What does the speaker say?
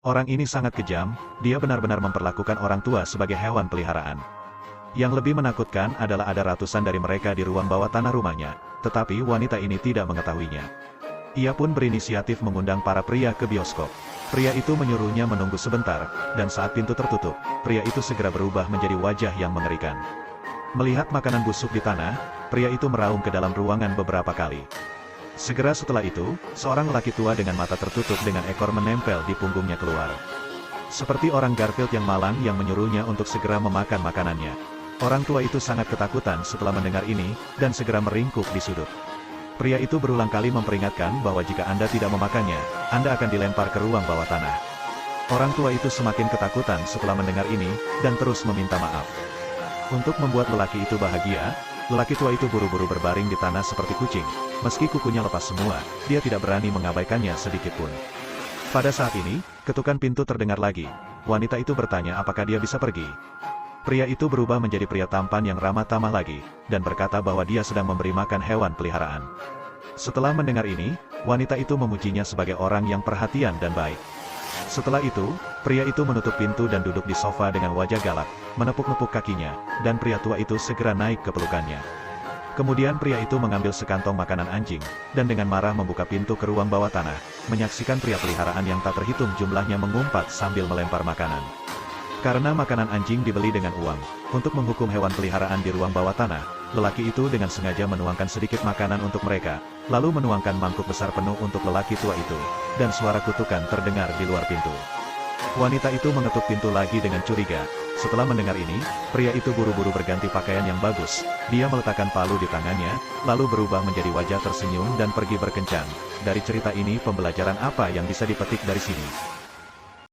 Orang ini sangat kejam, dia benar-benar memperlakukan orang tua sebagai hewan peliharaan. Yang lebih menakutkan adalah ada ratusan dari mereka di ruang bawah tanah rumahnya, tetapi wanita ini tidak mengetahuinya. Ia pun berinisiatif mengundang para pria ke bioskop. Pria itu menyuruhnya menunggu sebentar, dan saat pintu tertutup, pria itu segera berubah menjadi wajah yang mengerikan. Melihat makanan busuk di tanah, pria itu meraung ke dalam ruangan beberapa kali. Segera setelah itu, seorang lelaki tua dengan mata tertutup dengan ekor menempel di punggungnya keluar. Seperti orang Garfield yang malang yang menyuruhnya untuk segera memakan makanannya. Orang tua itu sangat ketakutan setelah mendengar ini, dan segera meringkuk di sudut. Pria itu berulang kali memperingatkan bahwa jika Anda tidak memakannya, Anda akan dilempar ke ruang bawah tanah. Orang tua itu semakin ketakutan setelah mendengar ini, dan terus meminta maaf. Untuk membuat lelaki itu bahagia, lelaki tua itu buru-buru berbaring di tanah seperti kucing. Meski kukunya lepas semua, dia tidak berani mengabaikannya sedikitpun. Pada saat ini, ketukan pintu terdengar lagi. Wanita itu bertanya apakah dia bisa pergi. Pria itu berubah menjadi pria tampan yang ramah tamah lagi, dan berkata bahwa dia sedang memberi makan hewan peliharaan. Setelah mendengar ini, wanita itu memujinya sebagai orang yang perhatian dan baik. Setelah itu, pria itu menutup pintu dan duduk di sofa dengan wajah galak, menepuk-nepuk kakinya, dan pria tua itu segera naik ke pelukannya. Kemudian pria itu mengambil sekantong makanan anjing, dan dengan marah membuka pintu ke ruang bawah tanah, menyaksikan pria peliharaan yang tak terhitung jumlahnya mengumpat sambil melempar makanan. Karena makanan anjing dibeli dengan uang, untuk menghukum hewan peliharaan di ruang bawah tanah, lelaki itu dengan sengaja menuangkan sedikit makanan untuk mereka, lalu menuangkan mangkuk besar penuh untuk lelaki tua itu, dan suara kutukan terdengar di luar pintu. Wanita itu mengetuk pintu lagi dengan curiga. Setelah mendengar ini, pria itu buru-buru berganti pakaian yang bagus, dia meletakkan palu di tangannya, lalu berubah menjadi wajah tersenyum dan pergi berkencan. Dari cerita ini pembelajaran apa yang bisa dipetik dari sini?